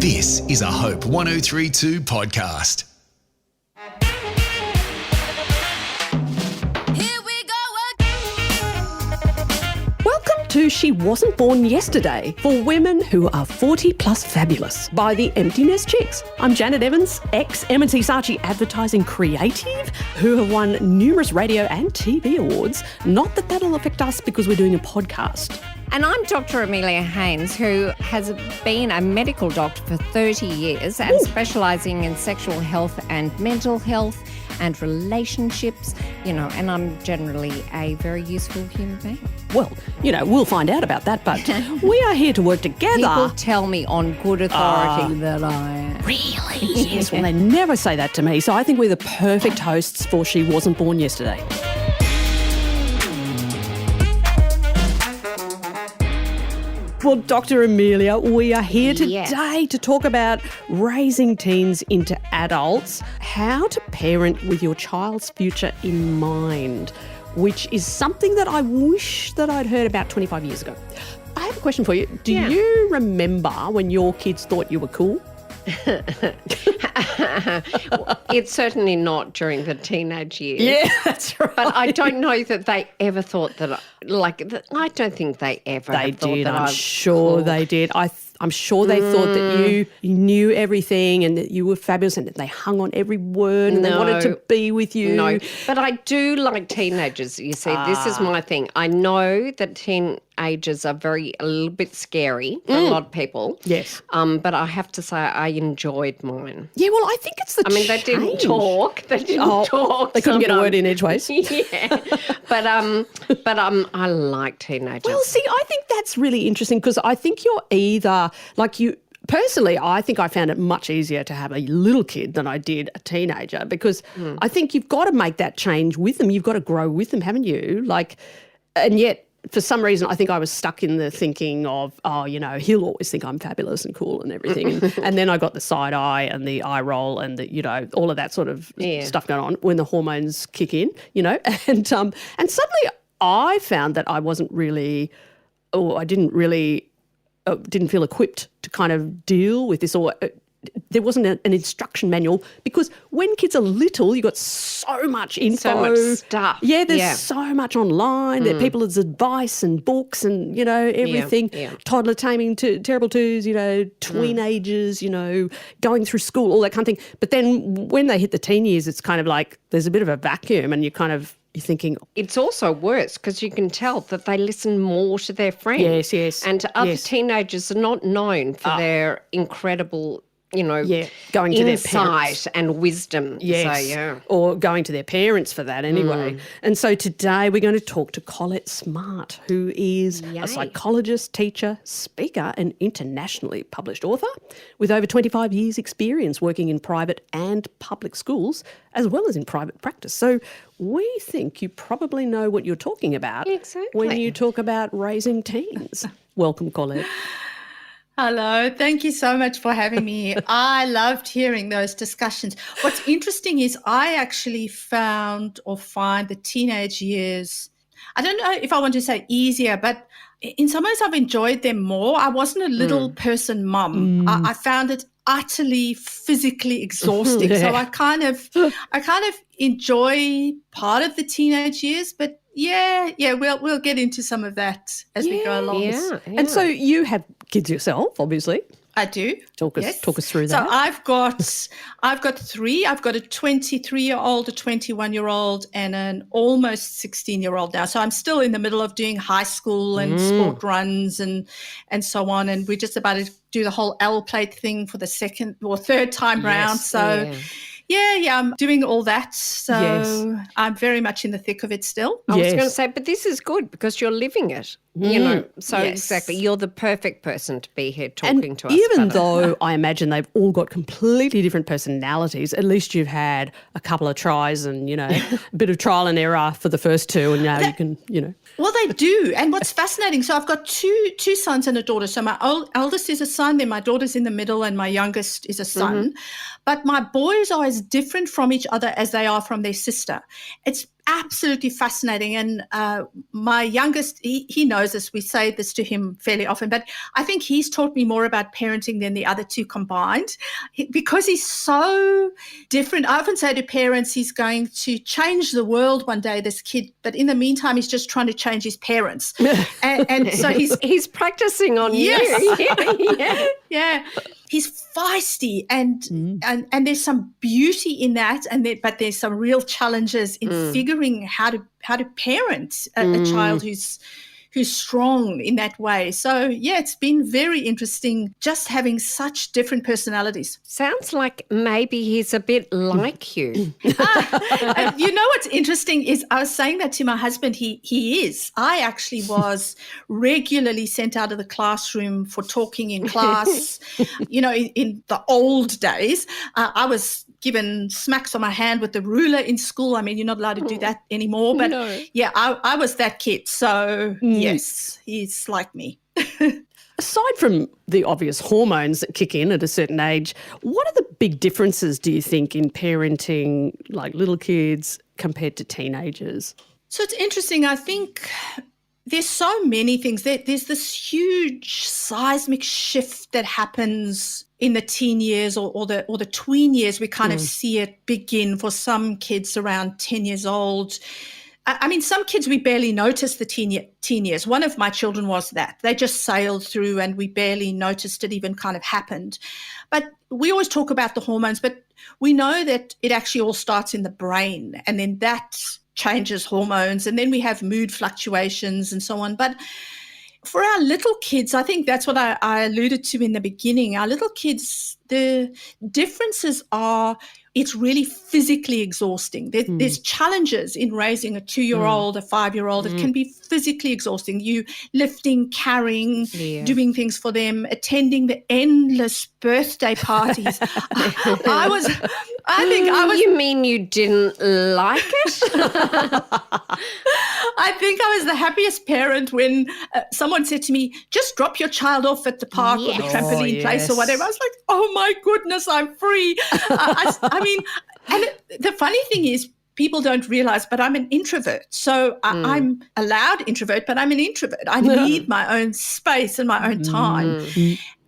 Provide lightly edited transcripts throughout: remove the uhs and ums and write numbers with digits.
This is a Hope 1032 podcast. Welcome to She Wasn't Born Yesterday for women who are 40 plus fabulous by the Empty Nest Chicks. I'm Janet Evans, ex-M&C Saatchi advertising creative who have won numerous radio and TV awards. Not that that'll affect us because we're doing a podcast. And I'm Dr. Amelia Haines, who has been a medical doctor for 30 years and specialising in sexual health and mental health and relationships, and I'm generally a very useful human being. Well, we'll find out about that, but we are here to work together. People tell me on good authority that I am. Really? Yes, well, they never say that to me, so I think we're the perfect hosts for She Wasn't Born Yesterday. Well, Dr. Amelia, we are here today to talk about raising teens into adults, how to parent with your child's future in mind, which is something that I wish that I'd heard about 25 years ago. I have a question for you. Do you remember when your kids thought you were cool? It's certainly not during the teenage years. Yeah, that's right. But I don't know that they ever thought that, I don't think they ever thought did. that I'm sure they did. I'm sure they thought that you knew everything and that you were fabulous and that they hung on every word and they wanted to be with you. No, but I do like teenagers. You see, this is my thing. I know that teenagers are a little bit scary for a lot of people. Yes. But I have to say I enjoyed mine. Yeah, well, I think it's the they didn't talk. They didn't talk. They couldn't get a word in edgeways. Yeah. But I like teenagers. Well, see, I think that's really interesting because I think you're either personally, I think I found it much easier to have a little kid than I did a teenager because I think you've got to make that change with them. You've got to grow with them, haven't you? And yet, for some reason, I think I was stuck in the thinking of, he'll always think I'm fabulous and cool and everything. And then I got the side eye and the eye roll and all of that sort of stuff going on when the hormones kick in, And suddenly I found that I wasn't really, I didn't feel equipped to kind of deal with this, or there wasn't an instruction manual because when kids are little, you've got so much info. So much stuff. Yeah, there's so much online. There are people's advice and books and, everything. Yeah. Toddler taming, terrible twos, teenagers, going through school, all that kind of thing. But then when they hit the teen years, it's kind of like there's a bit of a vacuum and you're thinking... It's also worse because you can tell that they listen more to their friends. Yes. And other teenagers are not known for their incredible... going to their insight parents. And wisdom. Yes, So, or going to their parents for that anyway. And so today we're going to talk to Collette Smart, who is a psychologist, teacher, speaker and internationally published author with over 25 years' experience working in private and public schools as well as in private practice. So we think you probably know what you're talking about when you talk about raising teens. Welcome, Collette. Hello, thank you so much for having me. I loved hearing those discussions. What's interesting is I actually find the teenage years, I don't know if I want to say easier, but in some ways I've enjoyed them more. I wasn't a little person mum. I found it utterly physically exhausting. So I kind of enjoy part of the teenage years, but we'll get into some of that as we go along. Yeah. And so you have kids yourself, obviously. I do. Talk us through that. So I've got three. I've got a 23-year-old, a 21-year-old, and an almost 16-year-old now. So I'm still in the middle of doing high school and sport runs and so on. And we're just about to do the whole L plate thing for the second or third time round. So I'm doing all that. So I'm very much in the thick of it still. I was going to say, but this is good because you're living it. Exactly. You're the perfect person to be here talking to us. Even though I imagine they've all got completely different personalities, at least you've had a couple of tries and, a bit of trial and error for the first two and now you can, Well, they do. And what's fascinating, so I've got two sons and a daughter. So my eldest is a son, then my daughter's in the middle and my youngest is a son. But my boys are as different from each other as they are from their sister. It's absolutely fascinating. And my youngest, he knows this. We say this to him fairly often, but I think he's taught me more about parenting than the other two combined because he's so different. I often say to parents, he's going to change the world one day, this kid, but in the meantime, he's just trying to change his parents. And so he's practicing on you. Yeah. He's feisty and there's some beauty in that, but there's some real challenges in figuring how to parent a child who's strong in that way. So, yeah, it's been very interesting just having such different personalities. Sounds like maybe he's a bit like you. You know what's interesting is I was saying that to my husband, he is. I actually was regularly sent out of the classroom for talking in class. You know, in the old days, I was given smacks on my hand with the ruler in school. I mean, you're not allowed to do that anymore. But yeah, I was that kid. So yes, he's like me. Aside from the obvious hormones that kick in at a certain age, what are the big differences, do you think, in parenting like little kids compared to teenagers? So it's interesting. I think there's so many things. There's this huge seismic shift that happens in the teen years or the tween years. We kind of see it begin for some kids around 10 years old. I mean, some kids we barely notice the teen years. One of my children was that. They just sailed through and we barely noticed it even kind of happened. But we always talk about the hormones, but we know that it actually all starts in the brain, and then that changes hormones, and then we have mood fluctuations and so on. But for our little kids, I think that's what I alluded to in the beginning. Our little kids, the differences are it's really physically exhausting. There's challenges in raising a 2-year-old, a 5-year-old. It can be physically exhausting. You lifting, carrying, doing things for them, attending the endless birthday parties. I think I was. You mean you didn't like it? I think I was the happiest parent when someone said to me, just drop your child off at the park or the trampoline place or whatever. I was like, oh my goodness, I'm free. I mean, and the funny thing is, people don't realize, but I'm an introvert. So I'm a loud introvert, but I'm an introvert. I need my own space and my own time.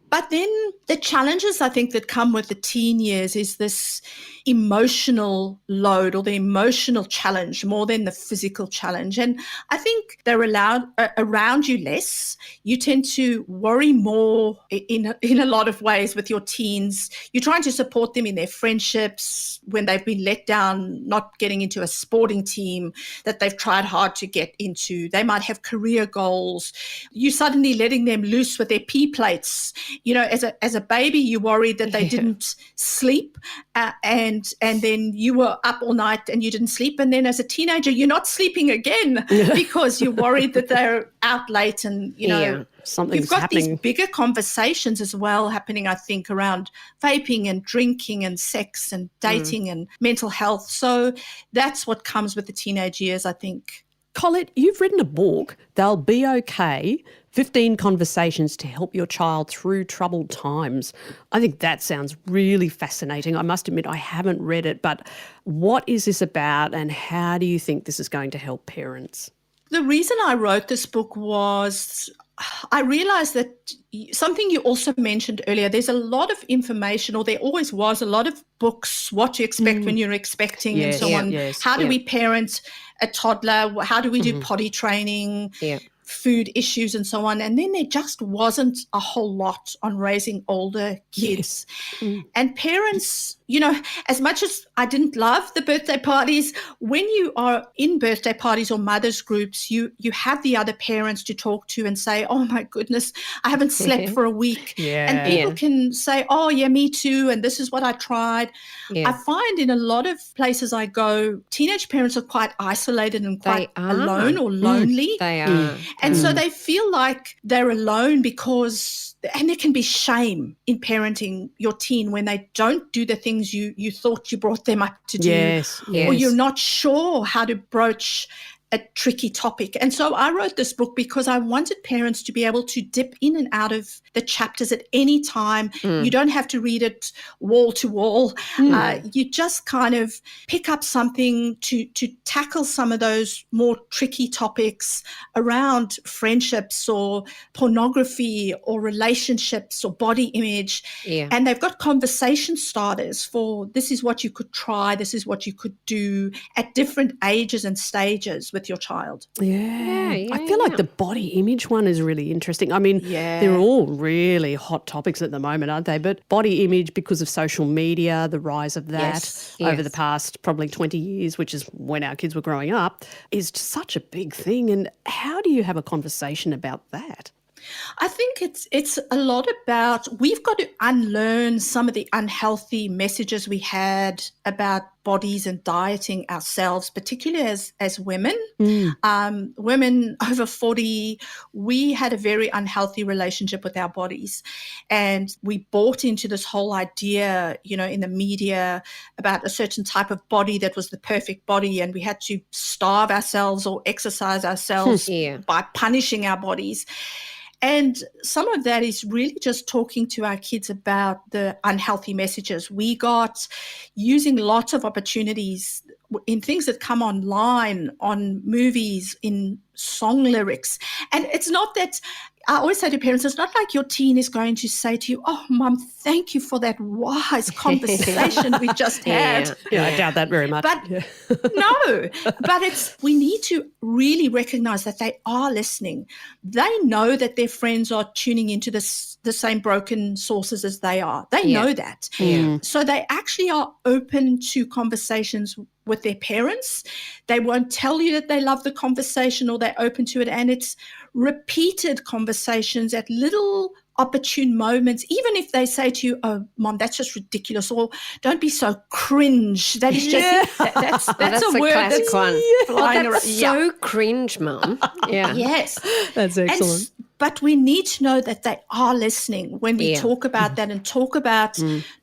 But then the challenges, I think, that come with the teen years is this emotional load or the emotional challenge more than the physical challenge. And I think they're around you less. You tend to worry more in a lot of ways with your teens. You're trying to support them in their friendships when they've been let down, not getting into a sporting team that they've tried hard to get into. They might have career goals. You're suddenly letting them loose with their pee plates. You know, as a baby, you worried that they didn't sleep and then you were up all night and you didn't sleep. And then as a teenager, you're not sleeping again because you're worried that they're out late and, you know, something's happening. You've got these bigger conversations as well happening, I think, around vaping and drinking and sex and dating and mental health. So that's what comes with the teenage years, I think. Collette, you've written a book, They'll Be Okay, 15 Conversations to Help Your Child Through Troubled Times. I think that sounds really fascinating. I must admit I haven't read it, but what is this about and how do you think this is going to help parents? The reason I wrote this book was I realized that something you also mentioned earlier, there's a lot of information, or there always was a lot of books, what to expect when you're expecting and so on. How do we parent a toddler? How do we do potty training? Food issues and so on. And then there just wasn't a whole lot on raising older kids. And parents, you know, as much as I didn't love the birthday parties, when you are in birthday parties or mothers groups, you have the other parents to talk to and say, oh my goodness, I haven't slept for a week. And people can say, oh yeah, me too. And this is what I tried. I find in a lot of places I go, teenage parents are quite isolated and quite alone or lonely. They are. And so they feel like they're alone because, and there can be shame in parenting your teen when they don't do the things you thought you brought them up to do. Or you're not sure how to broach a tricky topic. And so I wrote this book because I wanted parents to be able to dip in and out of the chapters at any time. You don't have to read it wall to wall. You just kind of pick up something to tackle some of those more tricky topics around friendships or pornography or relationships or body image. Yeah. And they've got conversation starters for this is what you could try, this is what you could do at different ages and stages with your child. I feel like the body image one is really interesting. I mean, they're all really hot topics at the moment, aren't they? But body image, because of social media, the rise of that over the past probably 20 years, which is when our kids were growing up, is such a big thing. And how do you have a conversation about that? I think it's a lot about, we've got to unlearn some of the unhealthy messages we had about bodies and dieting ourselves, particularly as women. Women over 40, we had a very unhealthy relationship with our bodies. And we bought into this whole idea, in the media about a certain type of body that was the perfect body, and we had to starve ourselves or exercise ourselves by punishing our bodies. And some of that is really just talking to our kids about the unhealthy messages we got, using lots of opportunities in things that come online, on movies, in song lyrics. And it's not that, I always say to parents, it's not like your teen is going to say to you, "Oh, Mum, thank you for that wise conversation we just had." I doubt that very much. But no, but we need to really recognize that they are listening. They know that their friends are tuning into the same broken sources as they are. They know that. So they actually are open to conversations with their parents. They won't tell you that they love the conversation or they're open to it. And it's repeated conversations at little opportune moments, even if they say to you, "Oh, Mom, that's just ridiculous," or "Don't be so cringe." That is just that's a word classic that's one. flying around. So cringe, Mum. Yeah. Yes. That's excellent. But we need to know that they are listening when we talk about that, and talk about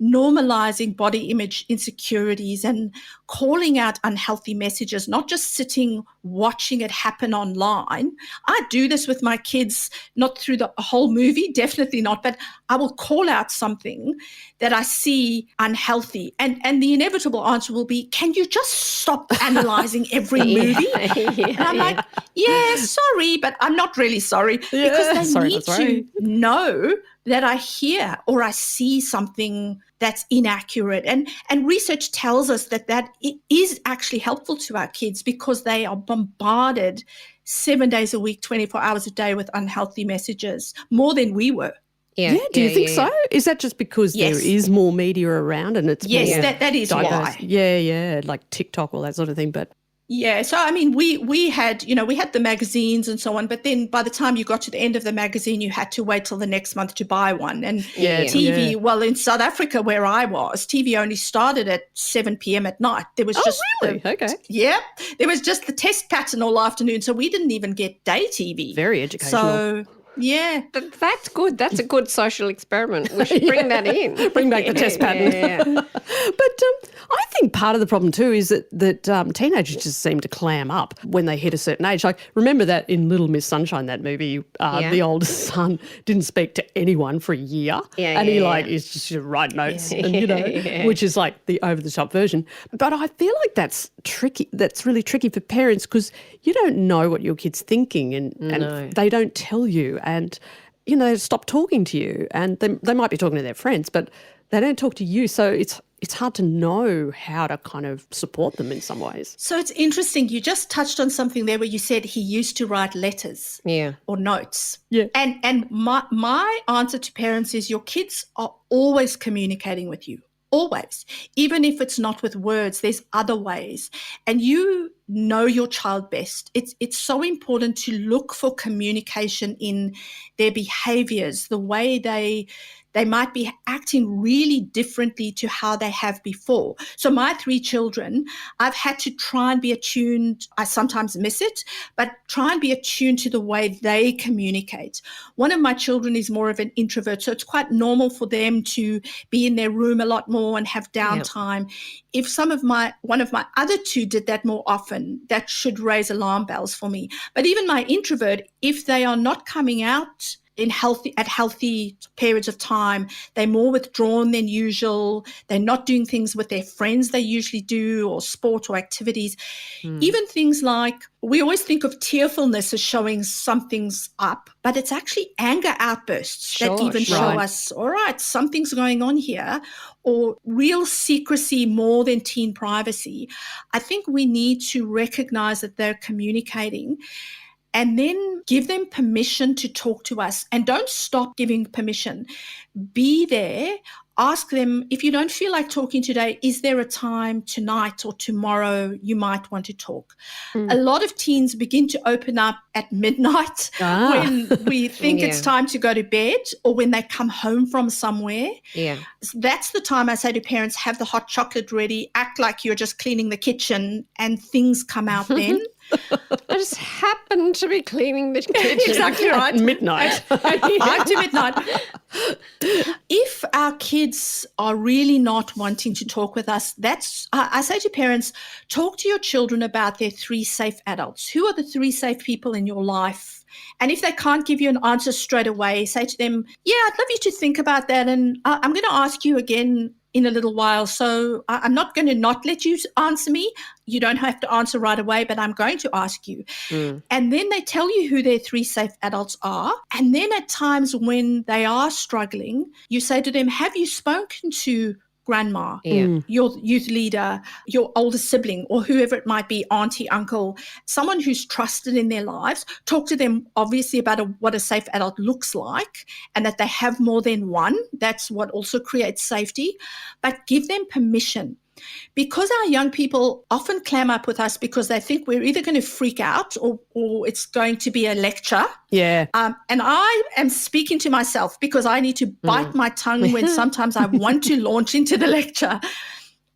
normalizing body image insecurities and calling out unhealthy messages, not just sitting watching it happen online. I do this with my kids, not through the whole movie, definitely not, but I will call out something that I see unhealthy. And the inevitable answer will be, "Can you just stop analyzing every movie?" And I'm like, "Yeah, sorry, but I'm not really sorry." Because they need to know that I hear or I see something that's inaccurate. And research tells us that it is actually helpful to our kids, because they are bombarded 7 days a week, 24 hours a day with unhealthy messages, more than we were. Do you think so? Is that just because there is more media around and it's more that is diverse? why. Like TikTok, all that sort of thing. But so I mean, we had the magazines and so on, but then by the time you got to the end of the magazine, you had to wait till the next month to buy one. And TV, well, in South Africa where I was, TV only started at 7 p.m. at night. There was there was just the test pattern all afternoon, so we didn't even get day TV. Very educational. So That's good. That's a good social experiment. We should bring that in. Bring back the test pattern. But I think part of the problem too is that teenagers just seem to clam up when they hit a certain age. Like, remember that in Little Miss Sunshine, that movie, the oldest son didn't speak to anyone for a year. And he is just write notes, and, which is like the over-the-top version. But I feel like that's tricky. That's really tricky for parents, because you don't know what your kid's thinking, and they don't tell you. And, stop talking to you. And they might be talking to their friends, but they don't talk to you. So it's hard to know how to kind of support them in some ways. So it's interesting. You just touched on something there where you said he used to write letters or notes. Yeah. And my answer to parents is, your kids are always communicating with you. Always. Even if it's not with words, there's other ways. And you know your child best. It's so important to look for communication in their behaviors, the way they they might be acting really differently to how they have before. So my 3 children, I've had to try and be attuned. I sometimes miss it, but try and be attuned to the way they communicate. One of my children is more of an introvert, so it's quite normal for them to be in their room a lot more and have downtime. If one of my other 2 did that more often, that should raise alarm bells for me. But even my introvert, if they are not coming out at healthy periods of time, they're more withdrawn than usual, they're not doing things with their friends they usually do, or sport or activities. Even things like, we always think of tearfulness as showing something's up, but it's actually anger outbursts that even show us, all right, something's going on here, or real secrecy more than teen privacy. I think we need to recognize that they're communicating, and then give them permission to talk to us. And don't stop giving permission. Be there. Ask them, if you don't feel like talking today, is there a time tonight or tomorrow you might want to talk? A lot of teens begin to open up at midnight when we think it's time to go to bed, or when they come home from somewhere. Yeah. That's the time I say to parents, have the hot chocolate ready, act like you're just cleaning the kitchen, and things come out then. I just happened to be cleaning the kitchen. Exactly right. At midnight. 5 to midnight. If our kids are really not wanting to talk with us, I say to parents, talk to your children about their 3 safe adults. Who are the 3 safe people in your life? And if they can't give you an answer straight away, say to them, I'd love you to think about that, and I'm going to ask you again in a little while. So I'm not going to not let you answer me. You don't have to answer right away, but I'm going to ask you. And then they tell you who their 3 safe adults are. And then at times when they are struggling, you say to them, have you spoken to grandma, your youth leader, your older sibling, or whoever it might be, auntie, uncle, someone who's trusted in their lives? Talk to them obviously about what a safe adult looks like, and that they have more than one. That's what also creates safety. But give them permission. Because our young people often clam up with us because they think we're either going to freak out or it's going to be a lecture. Yeah. And I am speaking to myself because I need to bite my tongue when sometimes I want to launch into the lecture.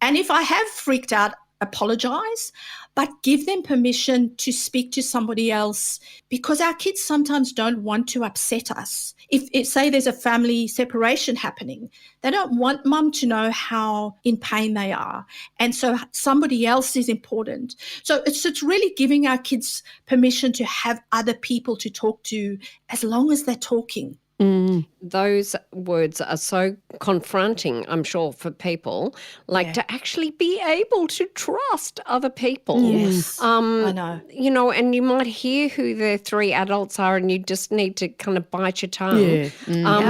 And if I have freaked out, apologize, but give them permission to speak to somebody else, because our kids sometimes don't want to upset us. If say there's a family separation happening, they don't want mum to know how in pain they are. And so somebody else is important. So it's really giving our kids permission to have other people to talk to, as long as they're talking. Those words are so confronting, I'm sure, for people, to actually be able to trust other people. Yes, I know. You know, and you might hear who their 3 adults are, and you just need to kind of bite your tongue.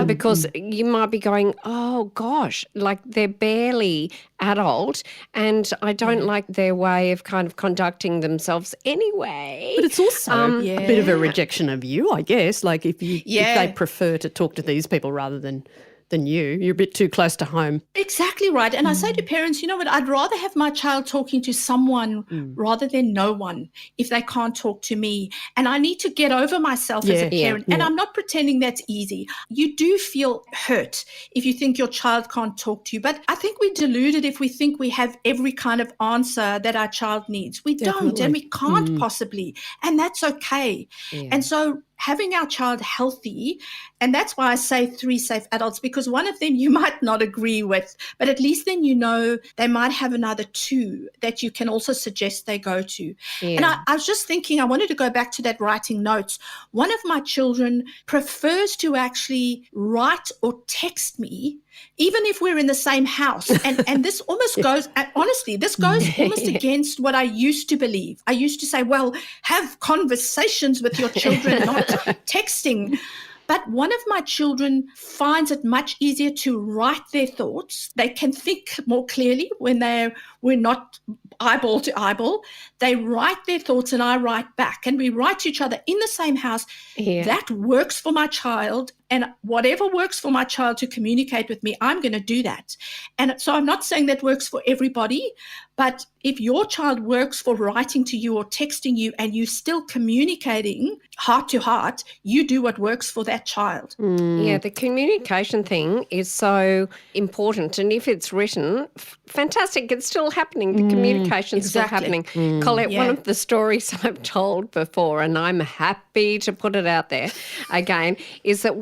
Because you might be going, oh gosh, like they're barely adult, and I don't like their way of kind of conducting themselves anyway. But it's also a bit of a rejection of you, I guess. Like if they prefer to talk to these people rather than you're a bit too close to home. Exactly right. And I say to parents, you know what, I'd rather have my child talking to someone rather than no one if they can't talk to me. And I need to get over myself as a parent. And I'm not pretending that's easy. You do feel hurt if you think your child can't talk to you. But I think we're deluded if we think we have every kind of answer that our child needs. We don't, and we can't possibly. And that's okay. Yeah. And so having our child healthy, and that's why I say 3 safe adults, because one of them you might not agree with, but at least then you know they might have another 2 that you can also suggest they go to. And I was just thinking, I wanted to go back to that writing notes. One of my children prefers to actually write or text me, even if we're in the same house. And this almost goes, honestly, this goes almost against what I used to believe. I used to say, well, have conversations with your children, not texting. But one of my children finds it much easier to write their thoughts. They can think more clearly when we're not eyeball to eyeball. They write their thoughts and I write back, and we write to each other in the same house. Yeah. That works for my child, and whatever works for my child to communicate with me, I'm going to do that. And so I'm not saying that works for everybody, but if your child works for writing to you or texting you and you're still communicating heart to heart, you do what works for that child. Yeah, the communication thing is so important. And if it's written, fantastic, it's still happening. The communication's still happening. Collette, one of the stories I've told before, and I'm happy to put it out there again, is that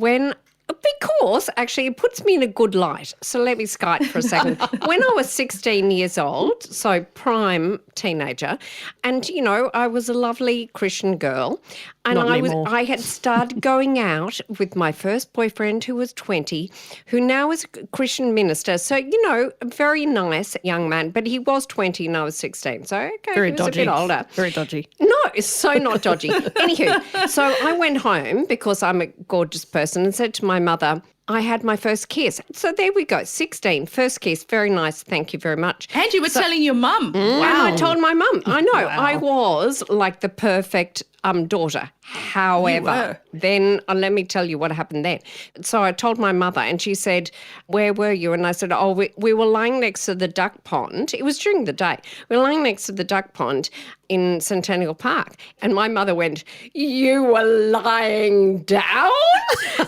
because actually it puts me in a good light. So let me skite for a second. When I was 16 years old, so prime teenager, and, I was a lovely Christian girl, and I had started going out with my first boyfriend who was 20, who now is a Christian minister. So, a very nice young man, but he was 20 and I was 16. So, okay, Very he was dodgy. a bit older. Very dodgy. No, it's so not dodgy. Anywho, so I went home because I'm a gorgeous person and said to my mother, I had my first kiss. So there we go, 16, first kiss, very nice, thank you very much. And you were telling your mum. And Wow. I told my mum, I know, I was like the perfect daughter. However, then let me tell you what happened then. So I told my mother and she said, where were you? And I said, we were lying next to the duck pond. It was during the day. We were lying next to the duck pond in Centennial Park. And my mother went, you were lying down?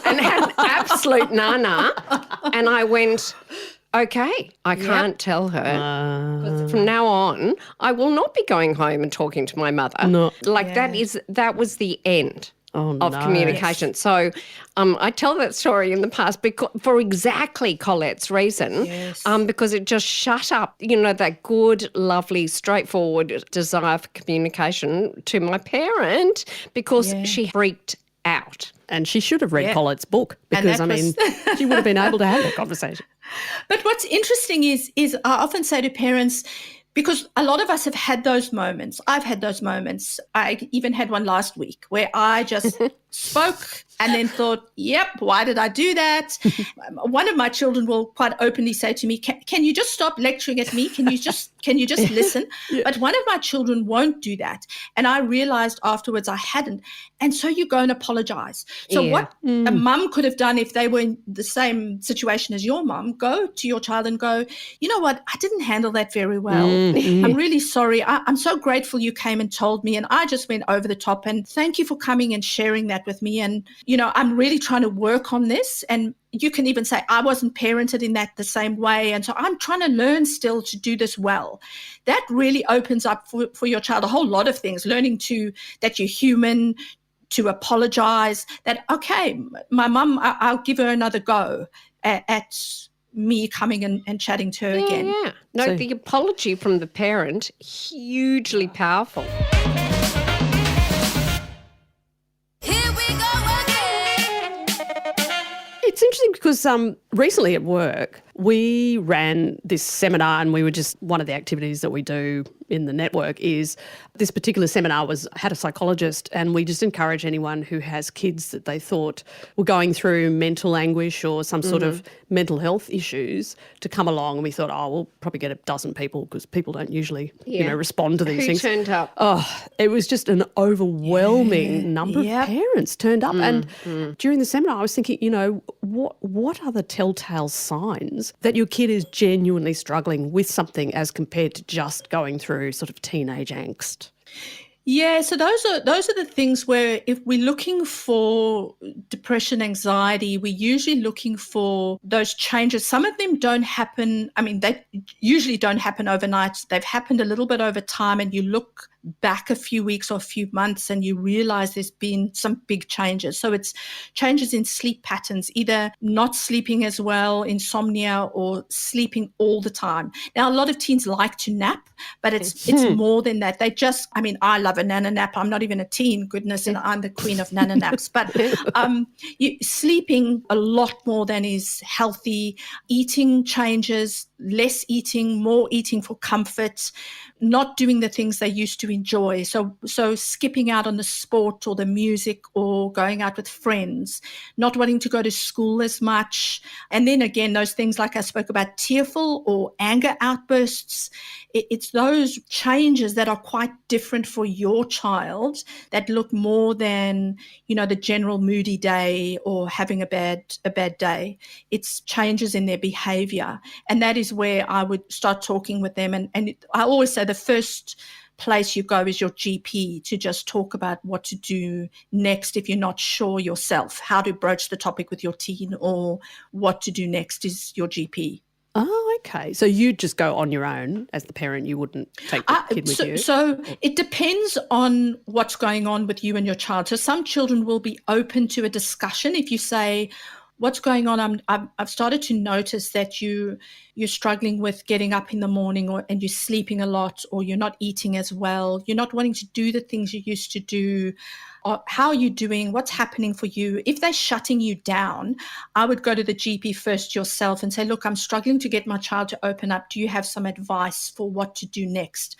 And had an absolute nana. And I went, okay, I can't tell her. From now on, I will not be going home and talking to my mother. No. That was the end of communication. So I tell that story in the past for exactly Colette's reason, because it just shut up, that good, lovely, straightforward desire for communication to my parent because she freaked out. And she should have read Collett's book because, she would have been able to have that conversation. But what's interesting is I often say to parents, because a lot of us have had those moments. I've had those moments. I even had one last week where I just spoke and then thought, yep, why did I do that? One of my children will quite openly say to me, can you just stop lecturing at me? Can you just listen? But one of my children won't do that. And I realized afterwards I hadn't. And so you go and apologize. So what a mum could have done if they were in the same situation as your mum, go to your child and go, you know what, I didn't handle that very well. I'm really sorry. I'm so grateful you came and told me, and I just went over the top, and thank you for coming and sharing that with me. And, I'm really trying to work on this. And you can even say, I wasn't parented in that the same way. And so I'm trying to learn still to do this well. That really opens up for your child a whole lot of things, learning that you're human, to apologize, that, okay, my mum, I'll give her another go at me coming and chatting to her again. Yeah. No, the apology from the parent, hugely powerful. It's interesting because recently at work, we ran this seminar, and one of the activities that we do in the network is this particular seminar had a psychologist, and we just encourage anyone who has kids that they thought were going through mental anguish or some sort of mental health issues to come along. And we thought, we'll probably get a dozen people because people don't usually, respond to these things. Who turned up? It was just an overwhelming number of parents turned up. And during the seminar, I was thinking, what are the telltale signs that your kid is genuinely struggling with something as compared to just going through sort of teenage angst? Yeah, so those are the things where if we're looking for depression, anxiety, we're usually looking for those changes. Some of them don't happen. They usually don't happen overnight. They've happened a little bit over time, and you look back a few weeks or a few months and you realize there's been some big changes. So it's changes in sleep patterns, either not sleeping as well, insomnia, or sleeping all the time. Now, a lot of teens like to nap, but it's more than that. They just, I love a nana nap. I'm not even a teen, goodness, and I'm the queen of nana naps. But sleeping a lot more than is healthy, eating changes, less eating, more eating for comfort, not doing the things they used to enjoy. So skipping out on the sport or the music or going out with friends, not wanting to go to school as much. And then again, those things like I spoke about, tearful or anger outbursts. It's those changes that are quite different for your child that look more than, the general moody day or having a bad day. It's changes in their behavior. And that is where I would start talking with them. And I always say the first place you go is your GP to just talk about what to do next if you're not sure yourself, how to broach the topic with your teen or what to do next is your GP. Oh, okay. So you just go on your own as the parent. You wouldn't take the kid with you? So it depends on what's going on with you and your child. So some children will be open to a discussion if you say, what's going on? I've started to notice that you're struggling with getting up in the morning and you're sleeping a lot or you're not eating as well. You're not wanting to do the things you used to do. Or how are you doing? What's happening for you? If they're shutting you down, I would go to the GP first yourself and say, look, I'm struggling to get my child to open up. Do you have some advice for what to do next?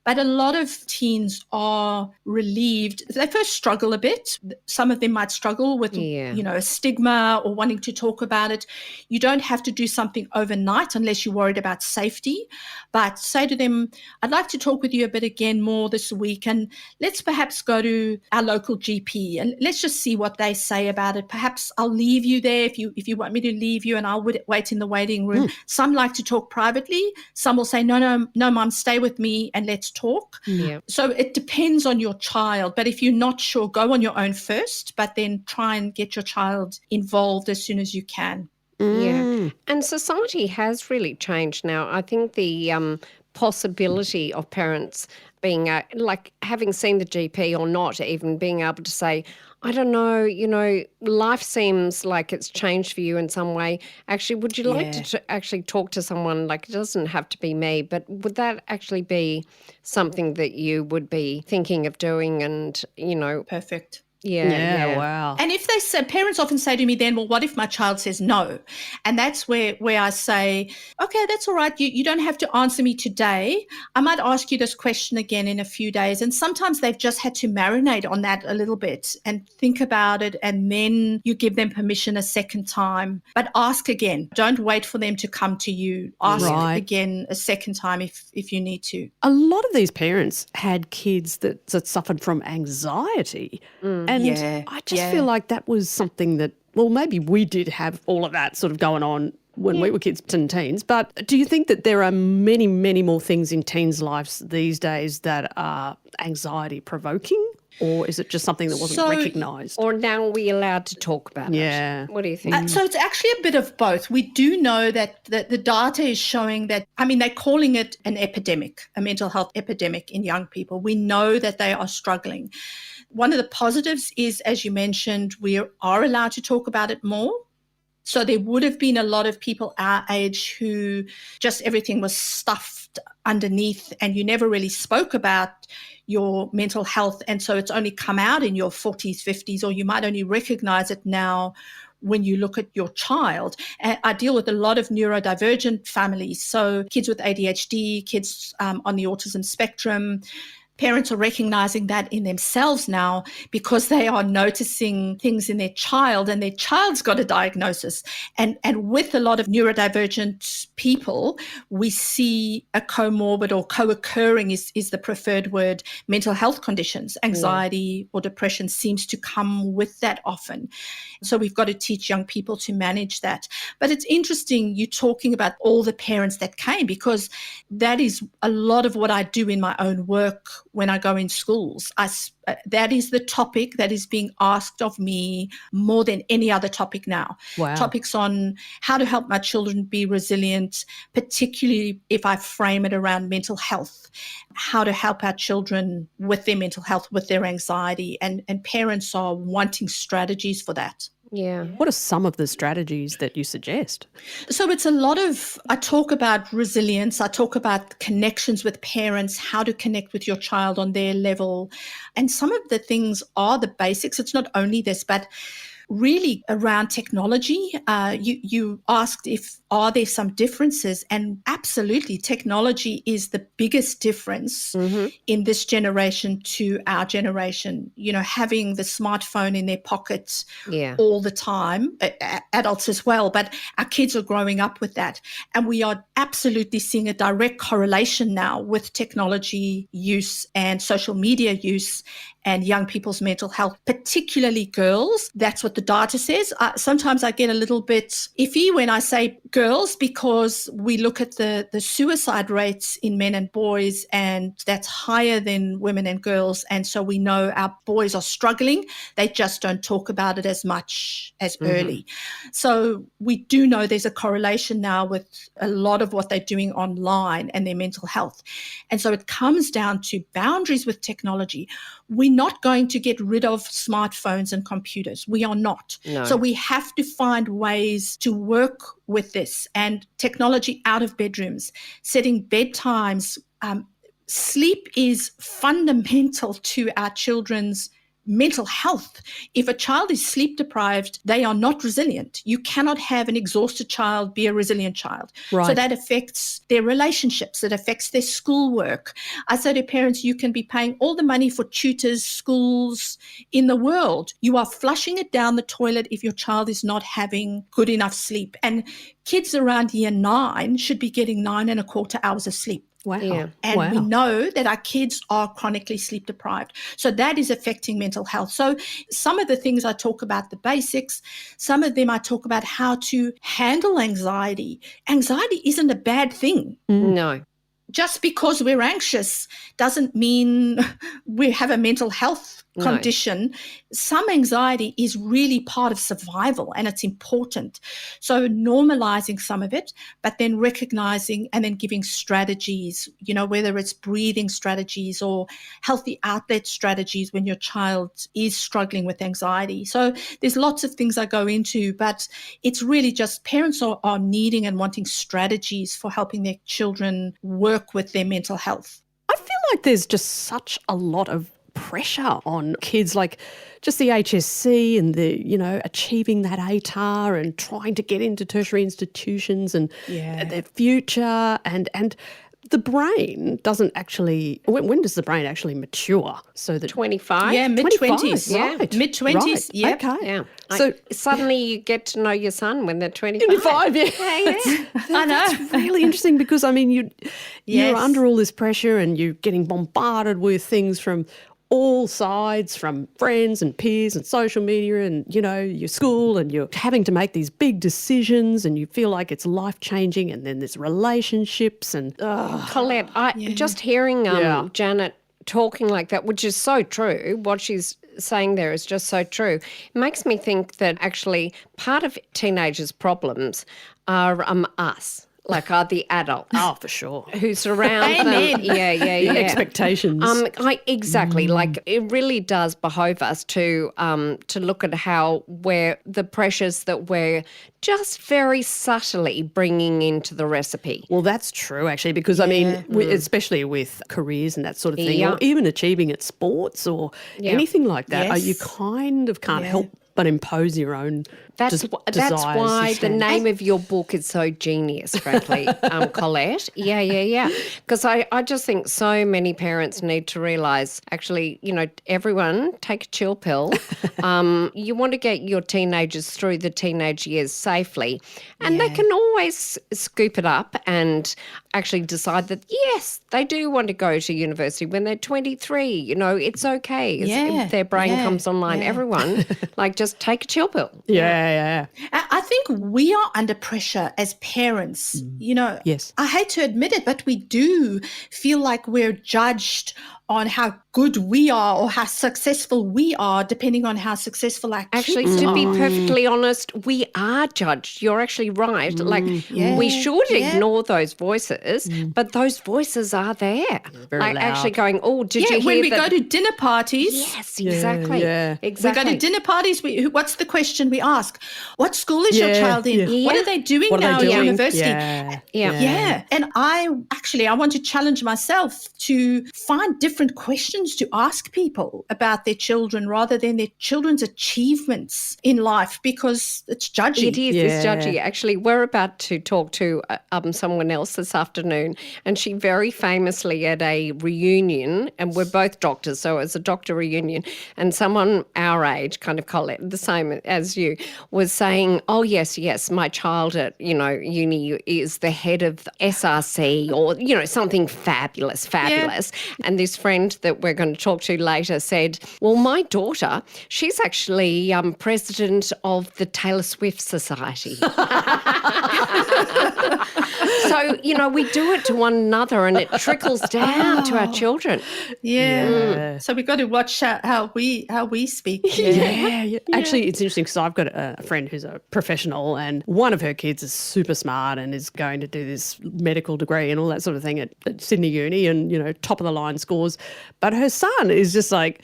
But a lot of teens are relieved. They first struggle a bit. Some of them might struggle with, a stigma or wanting to talk about it. You don't have to do something overnight unless you're worried about safety. But say to them, I'd like to talk with you a bit again more this week, and let's perhaps go to our local GP and let's just see what they say about it. Perhaps I'll leave you there if you want me to leave you, and I'll wait in the waiting room. Some like to talk privately. Some will say, no, Mum, stay with me and let's talk. Yeah. So it depends on your child. But if you're not sure, go on your own first, but then try and get your child involved as soon as you can. Yeah. And society has really changed now. I think the possibility of parents being like having seen the GP or not, even being able to say, I don't know, life seems like it's changed for you in some way. Actually, would you like to actually talk to someone? Like, it doesn't have to be me, but would that actually be something that you would be thinking of doing? And, Perfect. Yeah. Wow. And if they say, parents often say to me then, well, what if my child says no? And that's where I say, okay, that's all right. You don't have to answer me today. I might ask you this question again in a few days. And sometimes they've just had to marinate on that a little bit and think about it. And then you give them permission a second time, but ask again. Don't wait for them to come to you. Ask again a second time if you need to. A lot of these parents had kids that suffered from anxiety. And I just feel like that was something that, well, maybe we did have all of that sort of going on when we were kids and teens. But do you think that there are many, many more things in teens' lives these days that are anxiety provoking? Or is it just something that wasn't recognised? Or now we're allowed to talk about it? What do you think? So it's actually a bit of both. We do know that the data is showing that, they're calling it an epidemic, a mental health epidemic in young people. We know that they are struggling. One of the positives is, as you mentioned, we are allowed to talk about it more. So there would have been a lot of people our age who just everything was stuffed underneath and you never really spoke about your mental health. And so it's only come out in your 40s, 50s, or you might only recognize it now when you look at your child. And I deal with a lot of neurodivergent families, so kids with ADHD, kids on the autism spectrum. Parents are recognizing that in themselves now because they are noticing things in their child and their child's got a diagnosis. And with a lot of neurodivergent people, we see a comorbid or co-occurring is the preferred word, mental health conditions. Anxiety or depression seems to come with that often. So we've got to teach young people to manage that. But it's interesting you talking about all the parents that came, because that is a lot of what I do in my own work when I go in schools. That is the topic that is being asked of me more than any other topic now. Wow. Topics on how to help my children be resilient, particularly if I frame it around mental health, how to help our children with their mental health, with their anxiety, and parents are wanting strategies for that. Yeah. What are some of the strategies that you suggest? So it's a lot of, I talk about resilience, I talk about connections with parents, how to connect with your child on their level. And some of the things are the basics. It's not only this, but really around technology. You asked are there some differences, and absolutely technology is the biggest difference in this generation to our generation. Having the smartphone in their pockets all the time, adults as well, but our kids are growing up with that. And we are absolutely seeing a direct correlation now with technology use and social media use and young people's mental health, particularly girls. That's what the data says. Sometimes I get a little bit iffy when I say girls, because we look at the suicide rates in men and boys, and that's higher than women and girls. And so we know our boys are struggling. They just don't talk about it as much as early. So we do know there's a correlation now with a lot of what they're doing online and their mental health. And so it comes down to boundaries with technology. We're not going to get rid of smartphones and computers. We are not. No. So we have to find ways to work with this, and technology out of bedrooms, setting bedtimes. Sleep is fundamental to our children's mental health. If a child is sleep deprived, they are not resilient. You cannot have an exhausted child be a resilient child. Right. So that affects their relationships. It affects their schoolwork. I say to parents, you can be paying all the money for tutors, schools in the world. You are flushing it down the toilet if your child is not having good enough sleep. And kids around year 9 should be getting 9.25 hours of sleep. Wow. Yeah. And we know that our kids are chronically sleep deprived. So that is affecting mental health. So some of the things I talk about, the basics, some of them I talk about how to handle anxiety. Anxiety isn't a bad thing. No. Just because we're anxious doesn't mean we have a mental health condition. Some anxiety is really part of survival, and it's important. So normalizing some of it, but then recognizing and then giving strategies, whether it's breathing strategies or healthy outlet strategies when your child is struggling with anxiety. So there's lots of things I go into, but it's really just parents are needing and wanting strategies for helping their children work with their mental health. I feel like there's just such a lot of pressure on kids, like just the HSC and the, achieving that ATAR and trying to get into tertiary institutions and their future and the brain doesn't actually, when does the brain actually mature? So that 25? Yeah, mid-20s. Right. Mid-20s, right. yeah. Okay. Yeah. So suddenly you get to know your son when they're 25. 25, yeah. I know. That's really interesting because, you're Yes. under all this pressure and you're getting bombarded with things from all sides, from friends and peers and social media and, your school, and you're having to make these big decisions and you feel like it's life-changing, and then there's relationships and Collette, just hearing Janet talking like that, which is so true, what she's saying there is just so true. It makes me think that actually part of teenagers' problems are us. Like are the adults. Oh, for sure. Who surround them. Amen. Yeah. Expectations. Exactly. Like it really does behove us to look at how the pressures that we're just very subtly bringing into the recipe. Well, that's true, actually, because, especially with careers and that sort of thing, or even achieving at sports or anything like that, Yes. you kind of can't help but impose your own That's desires. why the name of your book is so genius, frankly, Collette. Yeah. Because I just think so many parents need to realise, actually, everyone take a chill pill. You want to get your teenagers through the teenage years safely, and they can always scoop it up and actually decide that, yes, they do want to go to university when they're 23. It's okay. If their brain comes online. Everyone, just take a chill pill. Yeah. I think we are under pressure as parents. Yes. I hate to admit it, but we do feel like we're judged on how good we are or how successful we are, depending on how successful our kids Actually, to be perfectly honest, we are judged. You're actually right. We should ignore those voices, but those voices are there. Very loud. Actually going, oh, did you hear when we that? go to dinner parties. Yes, exactly. yeah. Exactly. We go to dinner parties. What's the question we ask? What school is your child in? Yeah. What are they doing What are now they at doing? university? Yeah. And I want to challenge myself to find different questions questions to ask people about their children rather than their children's achievements in life, because it's judgy. It is. It's judgy. Actually, we're about to talk to someone else this afternoon, and she very famously at a reunion, and we're both doctors, so it was a doctor reunion, and someone our age, kind of Collette, the same as you, was saying, oh, yes, my child at, uni is the head of the SRC or, something fabulous. Yeah. And this friend that we're going to talk to later said, well, my daughter, she's actually president of the Taylor Swift Society. So, we do it to one another and it trickles down to our children. Yeah. So we've got to watch how we speak. Yeah. Actually, it's interesting because I've got a friend who's a professional, and one of her kids is super smart and is going to do this medical degree and all that sort of thing at Sydney Uni and, top of the line scores. But her son is just like,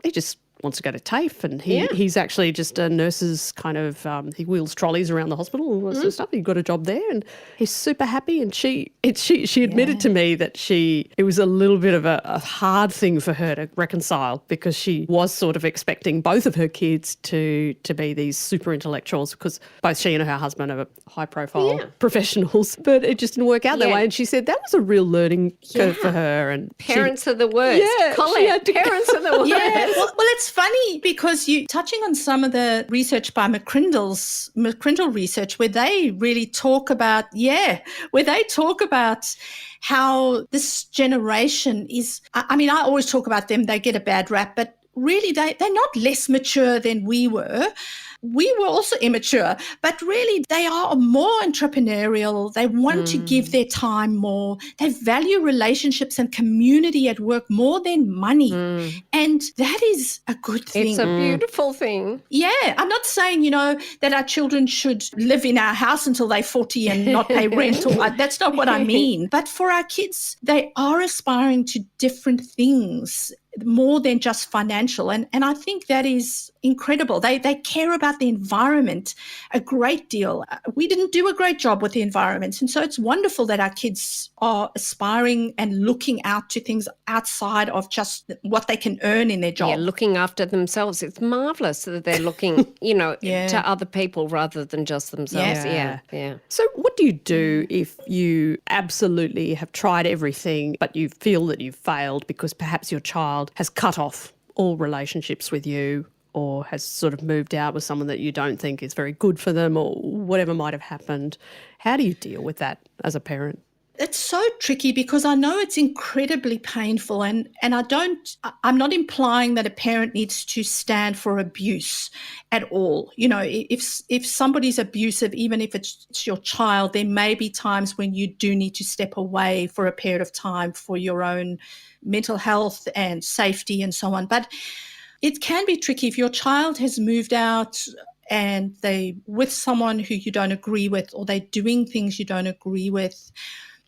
he just wants to go to TAFE, and he's actually just a nurse's kind of, he wheels trolleys around the hospital and all that sort of stuff. He got a job there and he's super happy. And she admitted to me that it was a little bit of a hard thing for her to reconcile, because she was sort of expecting both of her kids to be these super intellectuals, because both she and her husband are high profile professionals, but it just didn't work out that way. And she said that was a real learning curve for her. And parents are the worst. Yeah, Collette, parents are the worst. Yeah, well, it's funny because you touching on some of the research by McCrindle research, where they really talk about, how this generation is, I always talk about them, they get a bad rap, but really they're not less mature than we were. We were also immature, but really they are more entrepreneurial. They want to give their time more. They value relationships and community at work more than money. And that is a good thing. It's a beautiful thing. Yeah. I'm not saying, that our children should live in our house until they're 40 and not pay rent. That's not what I mean. But for our kids, they are aspiring to different things, more than just financial. And I think that is incredible. They care about the environment a great deal. We didn't do a great job with the environment. And so it's wonderful that our kids are aspiring and looking out to things outside of just what they can earn in their job. Yeah, looking after themselves. It's marvellous that they're looking, to other people rather than just themselves. Yeah. So what do you do if you absolutely have tried everything, but you feel that you've failed because perhaps your child has cut off all relationships with you, or has sort of moved out with someone that you don't think is very good for them, or whatever might have happened? How do you deal with that as a parent? It's so tricky because I know it's incredibly painful, and I'm not implying that a parent needs to stand for abuse at all. If somebody's abusive, even if it's your child, there may be times when you do need to step away for a period of time for your own mental health and safety and so on. But it can be tricky if your child has moved out and they with someone who you don't agree with, or they're doing things you don't agree with.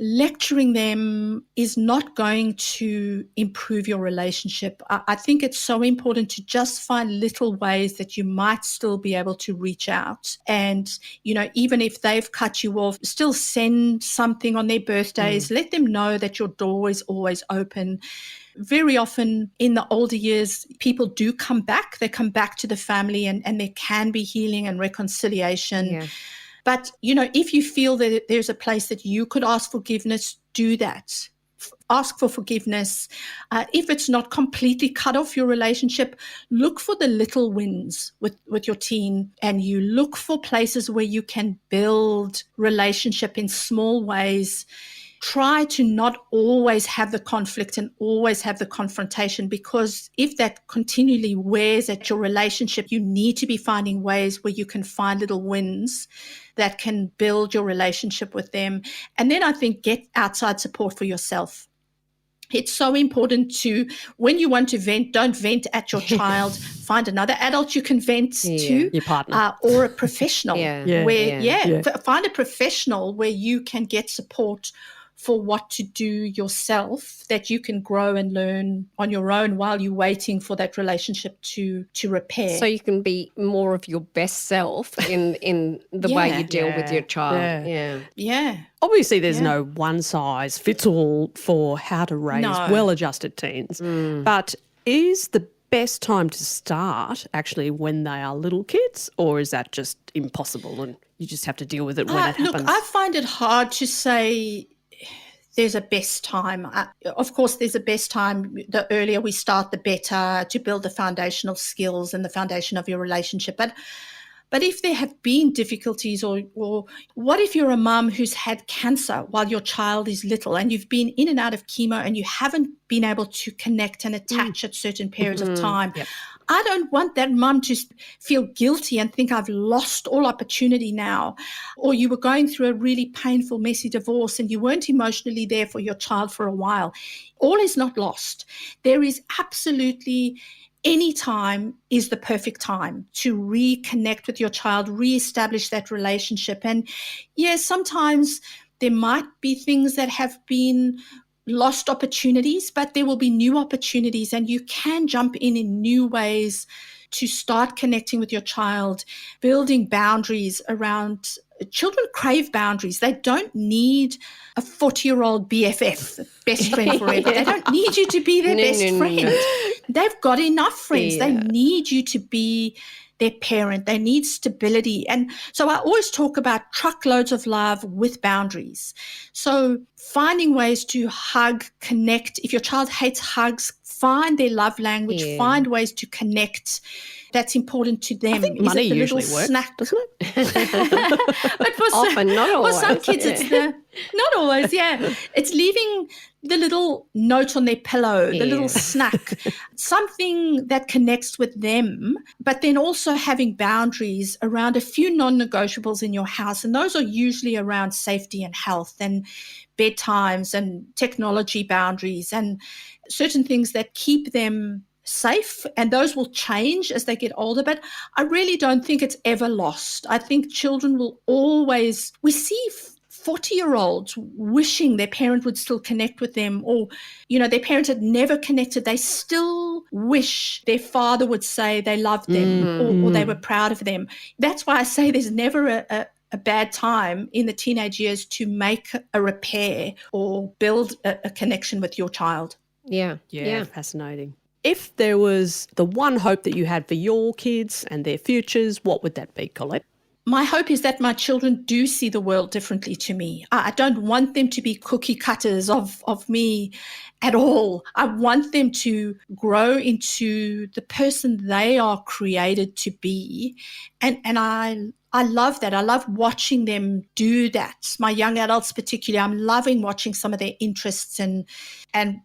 Lecturing them is not going to improve your relationship. I think it's so important to just find little ways that you might still be able to reach out. And, even if they've cut you off, still send something on their birthdays. Let them know that your door is always open. Very often in the older years, people do come back. They come back to the family, and there can be healing and reconciliation. Yeah. But, if you feel that there's a place that you could ask forgiveness, do that. Ask for forgiveness. If it's not completely cut off your relationship, look for the little wins with your teen, and you look for places where you can build relationship in small ways. Try to not always have the conflict and always have the confrontation, because if that continually wears at your relationship, you need to be finding ways where you can find little wins that can build your relationship with them. And then I think get outside support for yourself. It's so important to, when you want to vent, don't vent at your child. Find another adult you can vent to. Your partner. Or a professional. Find a professional where you can get support for what to do yourself that you can grow and learn on your own while you're waiting for that relationship to repair. So you can be more of your best self in the way you deal with your child. Yeah. Obviously, there's no one size fits all for how to raise well-adjusted teens. But is the best time to start actually when they are little kids, or is that just impossible and you just have to deal with it when it happens? Look, I find it hard to say there's a best time. Of course, there's a best time. The earlier we start, the better, to build the foundational skills and the foundation of your relationship. But if there have been difficulties, or what if you're a mum who's had cancer while your child is little and you've been in and out of chemo and you haven't been able to connect and attach at certain periods of time? Yep. I don't want that mum to feel guilty and think I've lost all opportunity now. Or you were going through a really painful, messy divorce and you weren't emotionally there for your child for a while. All is not lost. There is absolutely any time is the perfect time to reconnect with your child, reestablish that relationship. And yes, sometimes there might be things that have been lost opportunities, but there will be new opportunities, and you can jump in new ways to start connecting with your child, building boundaries around. Children crave boundaries. They don't need a 40-year-old BFF, best friend forever. They don't need you to be their best friend. No. They've got enough friends. They need you to be their parent. They need stability. And so I always talk about truckloads of love with boundaries. So finding ways to hug, connect. If your child hates hugs, find their love language, find ways to connect. That's important to them. I think money usually works, snack? doesn't it? But for often, not always. For some kids, it's not always. Yeah, it's leaving the little note on their pillow, the little snack, something that connects with them. But then also having boundaries around a few non-negotiables in your house, and those are usually around safety and health and bedtimes and technology boundaries and certain things that keep them safe, and those will change as they get older. But I really don't think it's ever lost. I think children will always, we see 40-year-olds wishing their parent would still connect with them, or, their parents had never connected. They still wish their father would say they loved them or they were proud of them. That's why I say there's never a bad time in the teenage years to make a repair or build a connection with your child. Yeah. Fascinating. If there was the one hope that you had for your kids and their futures, what would that be, Collette? My hope is that my children do see the world differently to me. I don't want them to be cookie cutters of me at all. I want them to grow into the person they are created to be. And I love that. I love watching them do that. My young adults particularly, I'm loving watching some of their interests and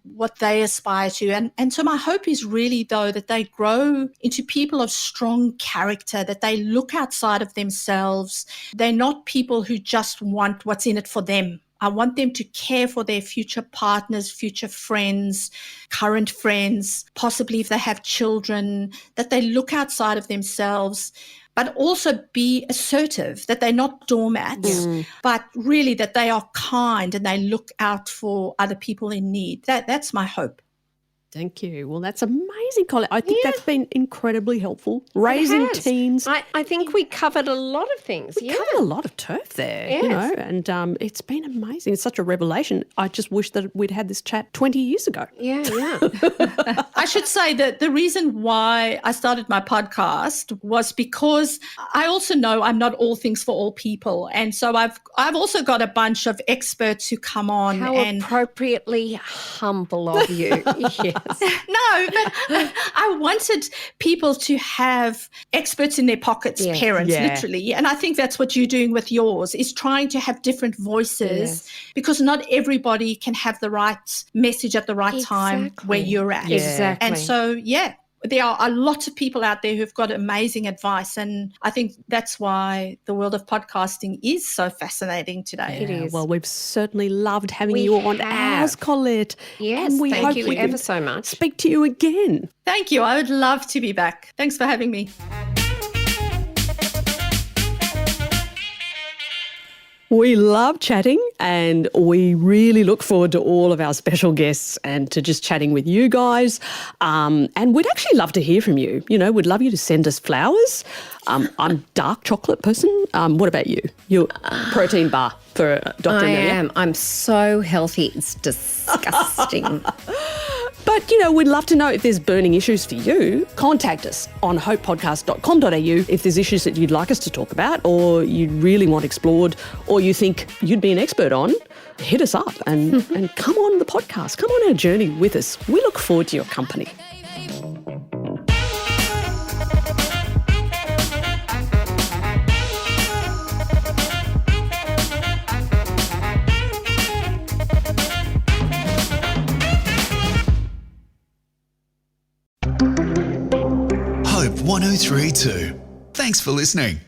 what they aspire to. And so my hope is really, though, that they grow into people of strong character, that they look outside of themselves. They're not people who just want what's in it for them. I want them to care for their future partners, future friends, current friends, possibly if they have children, that they look outside of themselves, but also be assertive, that they're not doormats, but really that they are kind and they look out for other people in need. That's my hope. Thank you. Well, that's amazing, Collette. I think that's been incredibly helpful. Raising teens. I think we covered a lot of things. We covered a lot of turf there, and it's been amazing. It's such a revelation. I just wish that we'd had this chat 20 years ago. Yeah. I should say that the reason why I started my podcast was because I also know I'm not all things for all people. And so I've also got a bunch of experts who come on. How appropriately humble of you. Yes. No, but I wanted people to have experts in their pockets, parents, literally. And I think that's what you're doing with yours, is trying to have different voices, because not everybody can have the right message at the right time where you're at. Exactly. And so, there are a lot of people out there who've got amazing advice, and I think that's why the world of podcasting is so fascinating today. It is. Well, we've certainly loved having you on ours, Collette. Yes, and we thank hope you we ever so much. Speak to you again. Thank you. I would love to be back. Thanks for having me. We love chatting, and we really look forward to all of our special guests and to just chatting with you guys. And we'd actually love to hear from you. You know, we'd love you to send us flowers. I'm a dark chocolate person. What about you? You're protein bar for Dr. Amelia. I am. I'm so healthy. It's disgusting. But, you know, we'd love to know if there's burning issues for you. Contact us on hopepodcast.com.au if there's issues that you'd like us to talk about or you really want explored or you think you'd be an expert on. Hit us up and come on the podcast. Come on our journey with us. We look forward to your company. Hope 1032. Thanks for listening.